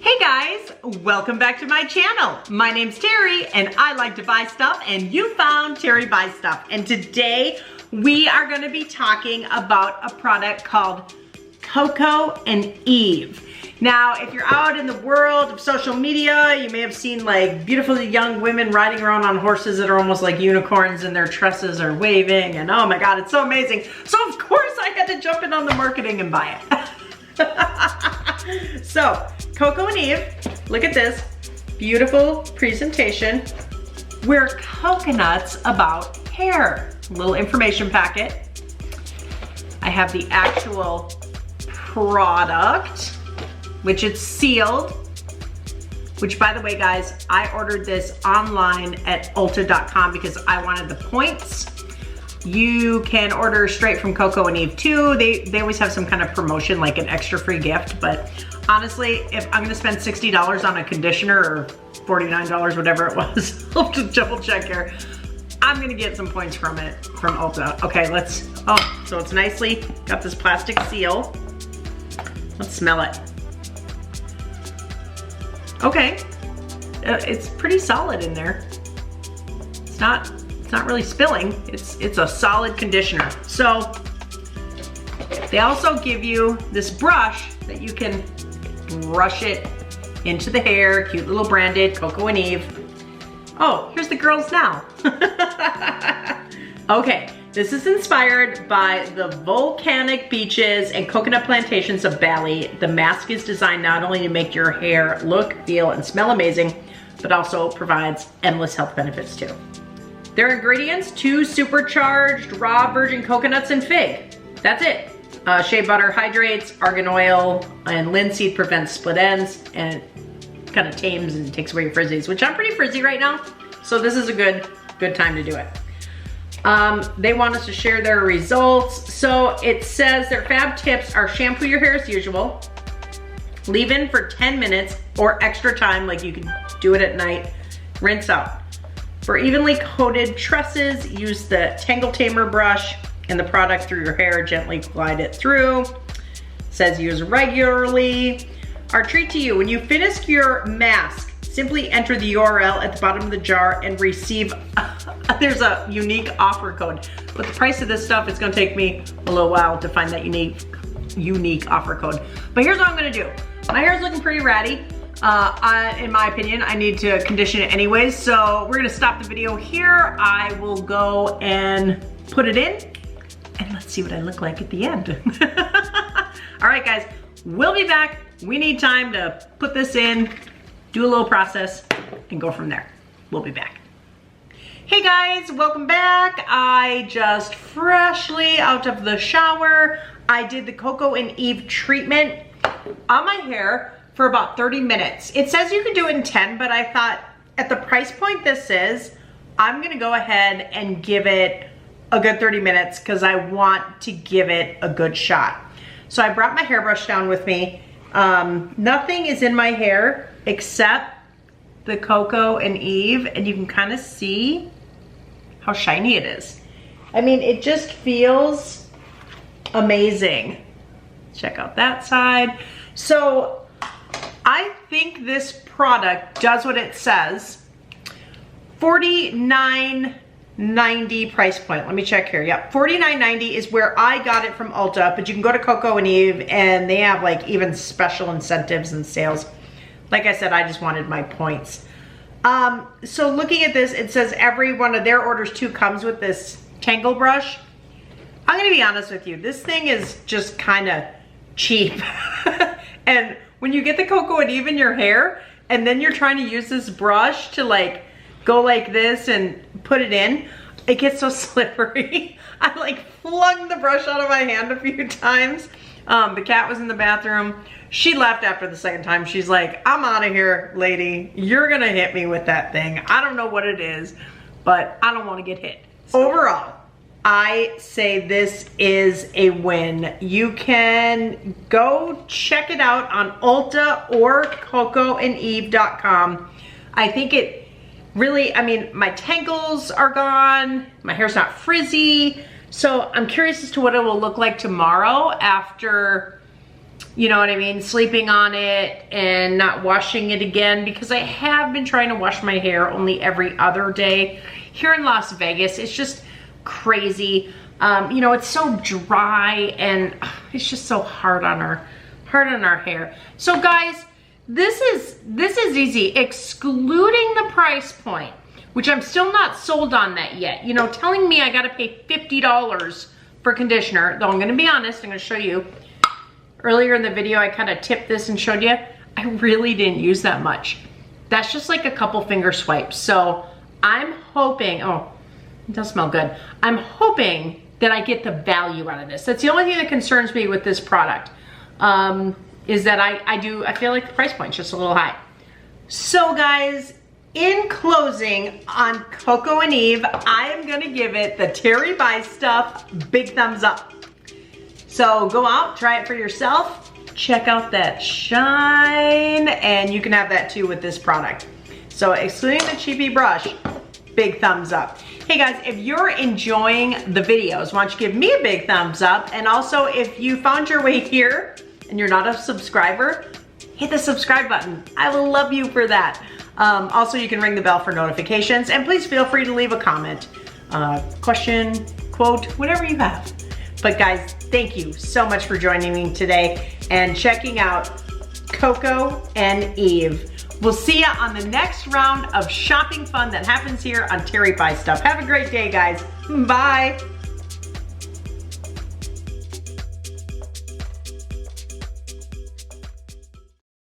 Hey guys, welcome back to my channel. My name's Terry and I like to buy stuff, and you found Terry Buys Stuff. And today we are going to be talking about a product called Coco and Eve. Now, if you're out in the world of social media, you may have seen like beautiful young women riding around on horses that are almost like unicorns and their tresses are waving, and oh my God, it's so amazing. So of course I had to jump in on the marketing and buy it. So, Coco and Eve, look at this beautiful presentation. We're coconuts about hair. Little information packet. I have the actual product, which it's sealed, which by the way guys, I ordered this online at ulta.com because I wanted the points. You can order straight from Coco and Eve too. They always have some kind of promotion, like an extra free gift, but honestly, if I'm gonna spend $60 on a conditioner or $49, whatever it was, I'll have to double check here. I'm gonna get some points from it, from Ulta. Okay, so it's nicely got this plastic seal. Let's smell it. Okay, it's pretty solid in there. It's not really spilling. It's a solid conditioner. So they also give you this brush that you can brush it into the hair. Cute little branded Coco and Eve. Oh, here's the girls now. Okay, this is inspired by the volcanic beaches and coconut plantations of Bali. The mask is designed not only to make your hair look, feel, and smell amazing, but also provides endless health benefits too. Their ingredients: 2 supercharged raw virgin coconuts and fig. That's it. Shea butter hydrates, argan oil, and linseed prevents split ends and kind of tames and takes away your frizzies, which I'm pretty frizzy right now. So this is a good time to do it. They want us to share their results. So it says their fab tips are: shampoo your hair as usual, leave in for 10 minutes or extra time, like you can do it at night, rinse out. For evenly coated tresses, use the tangle tamer brush and the product through your hair, gently glide it through. It says use regularly. Our treat to you: when you finish your mask, simply enter the URL at the bottom of the jar and receive, there's a unique offer code. But the price of this stuff, it's gonna take me a little while to find that unique offer code. But here's what I'm gonna do. My hair's looking pretty ratty. In my opinion, I need to condition it anyways. So we're gonna stop the video here. I will go and put it in and let's see what I look like at the end. All right guys, we'll be back. We need time to put this in, do a little process, and go from there. We'll be back. Hey guys, welcome back. I just freshly out of the shower. I did the Coco and Eve treatment on my hair for about 30 minutes. It says you can do it in 10, but I thought at the price point this is, I'm gonna go ahead and give it a good 30 minutes because I want to give it a good shot. So I brought my hairbrush down with me. Nothing is in my hair except the Coco and Eve, and you can kind of see how shiny it is. I mean, it just feels amazing. Check out that side. So I think this product does what it says. $49.90 price point. Let me check here. Yep, $49.90 is where I got it from Ulta, but you can go to Coco and Eve and they have like even special incentives and sales. Like I said, I just wanted my points. So looking at this, it says every one of their orders too comes with this tangle brush. I'm gonna be honest with you, this thing is just kind of cheap. And when you get the Coco and Eve in your hair and then you're trying to use this brush to like go like this and put it in, it gets so slippery. I like flung the brush out of my hand a few times. The cat was in the bathroom. She left after the second time. She's like, I'm out of here, lady. You're gonna hit me with that thing. I don't know what it is, but I don't want to get hit. Overall, I say this is a win. You can go check it out on Ulta or cocoandeve.com. I think it really, I mean, my tangles are gone. My hair's not frizzy. So I'm curious as to what it will look like tomorrow after you know what I mean, sleeping on it and not washing it again, because I have been trying to wash my hair only every other day. Here in Las Vegas, it's just crazy. You know, it's so dry and it's just so hard on our hair. So guys, this is easy, excluding the price point, which I'm still not sold on that yet. You know, telling me I gotta pay $50 for conditioner, though I'm gonna be honest, I'm gonna show you. Earlier in the video, I kind of tipped this and showed you, I really didn't use that much. That's just like a couple finger swipes. So I'm hoping, oh, it does smell good. I'm hoping that I get the value out of this. That's the only thing that concerns me with this product, is that I feel like the price point's just a little high. So guys, in closing on Coco and Eve, I am gonna give it the Terry Buy Stuff big thumbs up. So go out, try it for yourself, check out that shine, and you can have that too with this product. So excluding the cheapy brush, big thumbs up. Hey guys, if you're enjoying the videos, why don't you give me a big thumbs up? And also, if you found your way here and you're not a subscriber, hit the subscribe button. I will love you for that. Also, you can ring the bell for notifications, and please feel free to leave a comment, question, quote, whatever you have. But guys, thank you so much for joining me today and checking out Coco and Eve. We'll see you on the next round of shopping fun that happens here on Terry Buy Stuff. Have a great day, guys. Bye.